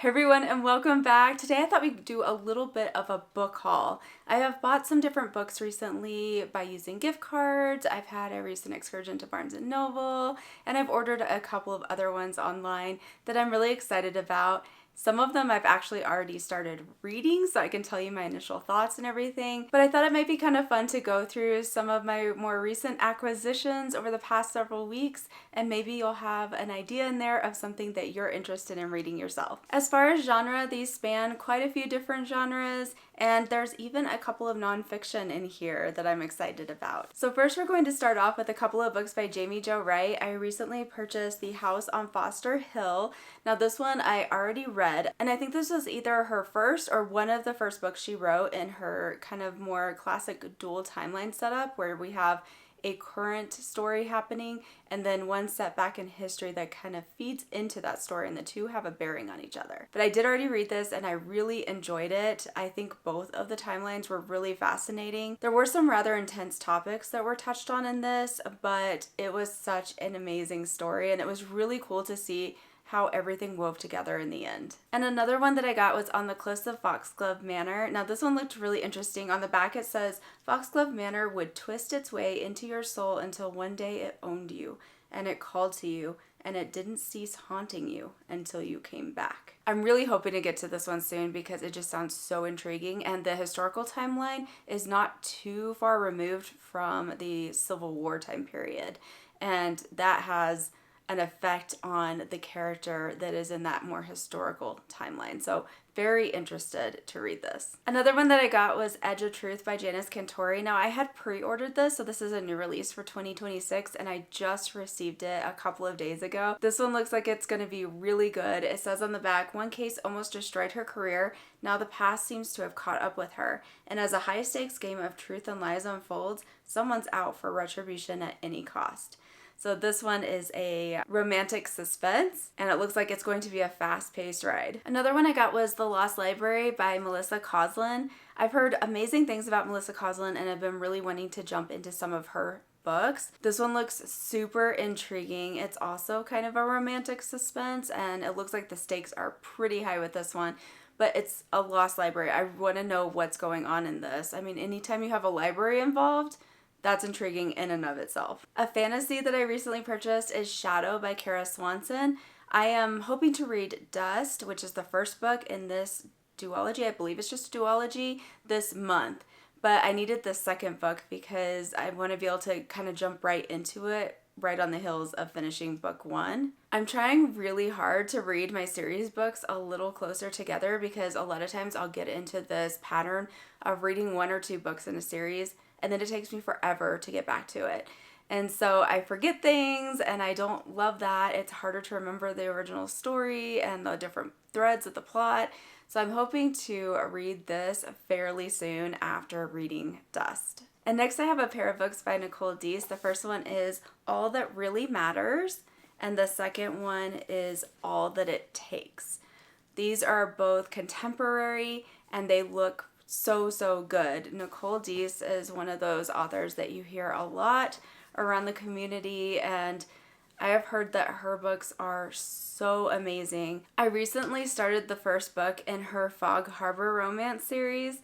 Hey everyone, and welcome back. Today I thought we'd do a little bit of a book haul. I have bought some different books recently by using gift cards. I've had a recent excursion to Barnes& and Noble, and I've ordered a couple of other ones online that I'm really excited about. Some of them I've actually already started reading, so I can tell you my initial thoughts and everything. But I thought it might be kind of fun to go through some of my more recent acquisitions over the past several weeks, and maybe you'll have an idea in there of something that you're interested in reading yourself. As far as genre, these span quite a few different genres, and there's even a couple of nonfiction in here that I'm excited about. So first we're going to start off with a couple of books by Jamie Jo Wright. I recently purchased The House on Foster Hill. Now this one I already read, and I think this was either her first or one of the first books she wrote in her kind of more classic dual timeline setup, where we have a current story happening and then one set back in history that kind of feeds into that story, and the two have a bearing on each other. But I did already read this and I really enjoyed it. I think both of the timelines were really fascinating. There were some rather intense topics that were touched on in this, but it was such an amazing story, and it was really cool to see how everything wove together in the end. And another one that I got was On the Cliffs of Foxglove Manor. Now this one looked really interesting. On the back it says, Foxglove Manor would twist its way into your soul until one day it owned you, and it called to you, and it didn't cease haunting you until you came back. I'm really hoping to get to this one soon because it just sounds so intriguing, and the historical timeline is not too far removed from the Civil War time period, and that has an effect on the character that is in that more historical timeline. So very interested to read this. Another one that I got was Edge of Truth by Janice Cantori. Now I had pre-ordered this, so this is a new release for 2026, and I just received it a couple of days ago. This one looks like it's going to be really good. It says on the back, one case almost destroyed her career. Now the past seems to have caught up with her, and as a high-stakes game of truth and lies unfolds, someone's out for retribution at any cost. So this one is a romantic suspense, and it looks like it's going to be a fast-paced ride. Another one I got was The Lost Library by Melissa Coslin. I've heard amazing things about Melissa Coslin, and I've been really wanting to jump into some of her books. This one looks super intriguing. It's also kind of a romantic suspense, and it looks like the stakes are pretty high with this one. But it's a lost library. I want to know what's going on in this. I mean, anytime you have a library involved, that's intriguing in and of itself. A fantasy that I recently purchased is Shadow by Kara Swanson. I am hoping to read Dust, which is the first book in this duology. I believe it's just a duology this month. But I needed the second book because I want to be able to kind of jump right into it, right on the heels of finishing book one. I'm trying really hard to read my series books a little closer together because a lot of times I'll get into this pattern of reading one or two books in a series, and then it takes me forever to get back to it. And so I forget things, and I don't love that. It's harder to remember the original story and the different threads of the plot. So I'm hoping to read this fairly soon after reading Dust. And next I have a pair of books by Nicole Deese. The first one is All That Really Matters, and the second one is All That It Takes. These are both contemporary, and they look so good. Nicole Deese is one of those authors that you hear a lot around the community, and I have heard that her books are so amazing. I recently started the first book in her Fog Harbor romance series,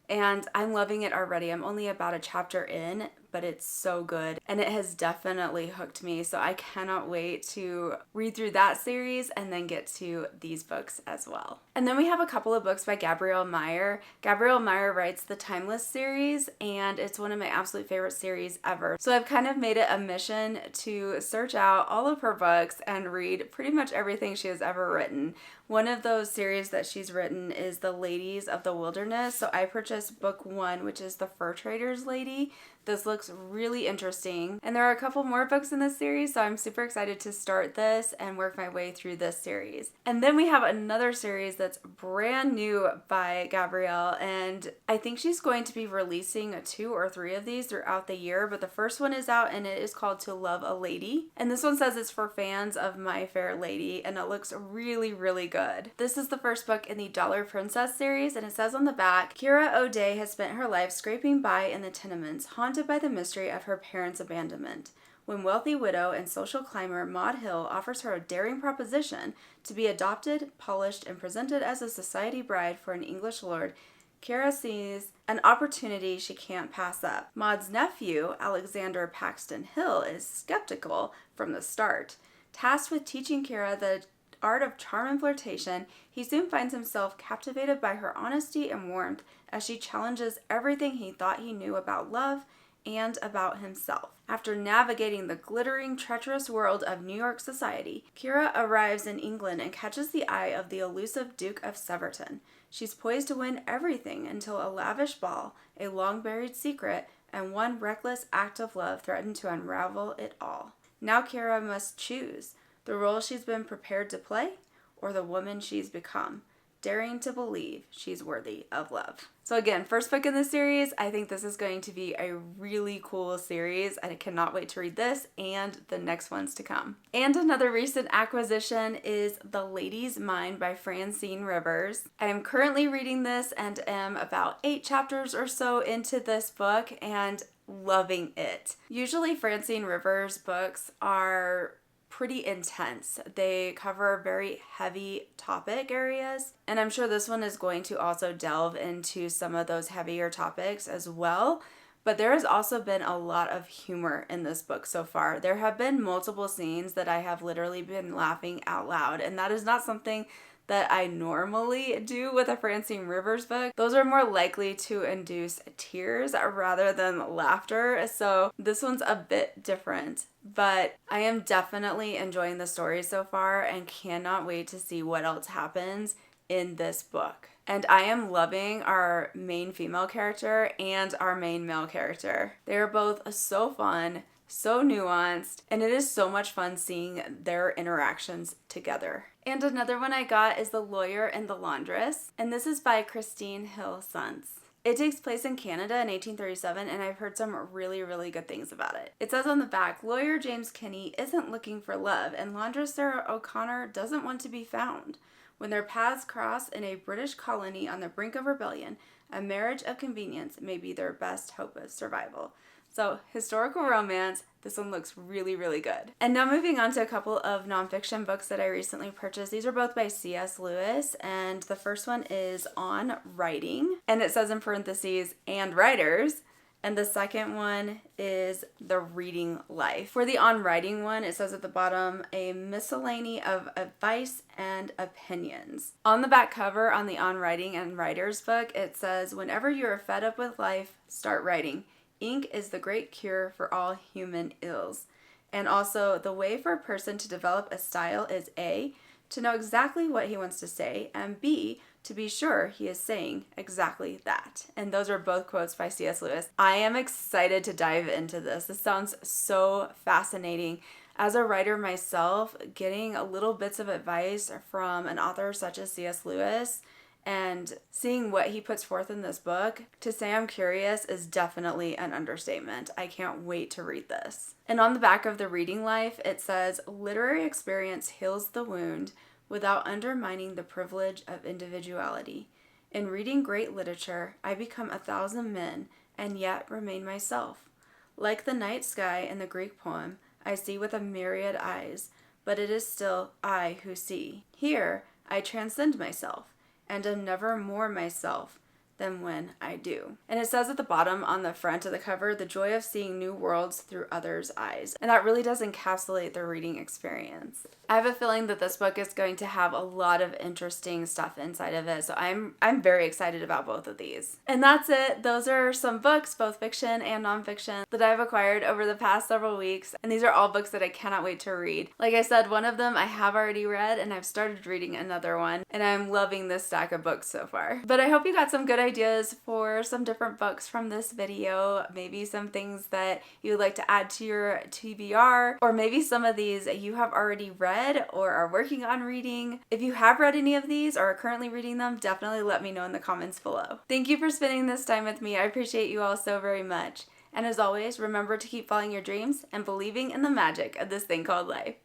and I'm loving it already. I'm only about a chapter in, but it's so good, and it has definitely hooked me, so I cannot wait to read through that series and then get to these books as well. And then we have a couple of books by Gabrielle Meyer. Gabrielle Meyer writes the Timeless series, and it's one of my absolute favorite series ever. So I've kind of made it a mission to search out all of her books and read pretty much everything she has ever written. One of those series that she's written is The Ladies of the Wilderness. So I purchased book one, which is The Fur Trader's Lady. This looks really interesting. And there are a couple more books in this series, so I'm super excited to start this and work my way through this series. And then we have another series that's brand new by Gabrielle, and I think she's going to be releasing 2 or 3 of these throughout the year, but the first one is out and it is called To Love a Lady. And this one says it's for fans of My Fair Lady, and it looks really good. This is the first book in the Dollar Princess series, and it says on the back, Kira O'Day has spent her life scraping by in the tenements, haunted by the mystery of her parents' abandonment. when wealthy widow and social climber Maud Hill offers her a daring proposition to be adopted, polished, and presented as a society bride for an English lord, Kira sees an opportunity she can't pass up. Maud's nephew, Alexander Paxton Hill, is skeptical from the start. Tasked with teaching Kira the art of charm and flirtation, he soon finds himself captivated by her honesty and warmth as she challenges everything he thought he knew about love and about himself. After navigating the glittering, treacherous world of New York society, Kira arrives in England and catches the eye of the elusive Duke of Severton. She's poised to win everything until a lavish ball, a long-buried secret, and one reckless act of love threaten to unravel it all. Now Kira must choose the role she's been prepared to play or the woman she's become, daring to believe she's worthy of love. So again, first book in the series. I think this is going to be a really cool series. I cannot wait to read this and the next ones to come. And another recent acquisition is The Lady's Mind by Francine Rivers. I am currently reading this and am about 8 chapters or so into this book and loving it. Usually Francine Rivers books are pretty intense. They cover very heavy topic areas, and I'm sure this one is going to also delve into some of those heavier topics as well. But there has also been a lot of humor in this book so far. There have been multiple scenes that I have literally been laughing out loud, and that is not something that I normally do with a Francine Rivers book. Those are more likely to induce tears rather than laughter, so this one's a bit different. But I am definitely enjoying the story so far and cannot wait to see what else happens in this book. And I am loving our main female character and our main male character. They are both so fun, so nuanced, and it is so much fun seeing their interactions together. And another one I got is The Lawyer and the Laundress, and this is by Christine Hill Sunce. It takes place in Canada in 1837, and I've heard some really, really good things about it. It says on the back, lawyer James Kinney isn't looking for love, and laundress Sarah O'Connor doesn't want to be found. When their paths cross in a British colony on the brink of rebellion, a marriage of convenience may be their best hope of survival. So, historical romance. This one looks really, really good. And now moving on to a couple of nonfiction books that I recently purchased. These are both by C.S. Lewis, and the first one is On Writing, and it says in parentheses, and writers. And the second one is The Reading Life. For the On Writing one, it says at the bottom, a miscellany of advice and opinions. On the back cover on the On Writing and Writers book, it says, whenever you are fed up with life, start writing. Ink is the great cure for all human ills. And also, the way for a person to develop a style is A, to know exactly what he wants to say, and B, to be sure he is saying exactly that. And those are both quotes by C.S. Lewis. I am excited to dive into this. This sounds so fascinating. As a writer myself, getting little bits of advice from an author such as C.S. Lewis and seeing what he puts forth in this book, to say I'm curious is definitely an understatement. I can't wait to read this. And on the back of The Reading Life, it says, literary experience heals the wound without undermining the privilege of individuality. In reading great literature, I become 1,000 men and yet remain myself. Like the night sky in the Greek poem, I see with a myriad eyes, but it is still I who see. Here, I transcend myself and am never more myself than when I do. And it says at the bottom on the front of the cover, the joy of seeing new worlds through others' eyes. And that really does encapsulate the reading experience. I have a feeling that this book is going to have a lot of interesting stuff inside of it, so I'm very excited about both of these. And that's it. Those are some books, both fiction and nonfiction, that I've acquired over the past several weeks, and these are all books that I cannot wait to read. Like I said, one of them I have already read, and I've started reading another one, and I'm loving this stack of books so far. But I hope you got some good ideas for some different books from this video, maybe some things that you would like to add to your TBR, or maybe some of these you have already read or are working on reading. If you have read any of these or are currently reading them, definitely let me know in the comments below. Thank you for spending this time with me. I appreciate you all so very much. And as always, remember to keep following your dreams and believing in the magic of this thing called life.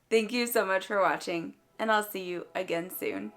Thank you so much for watching, and I'll see you again soon.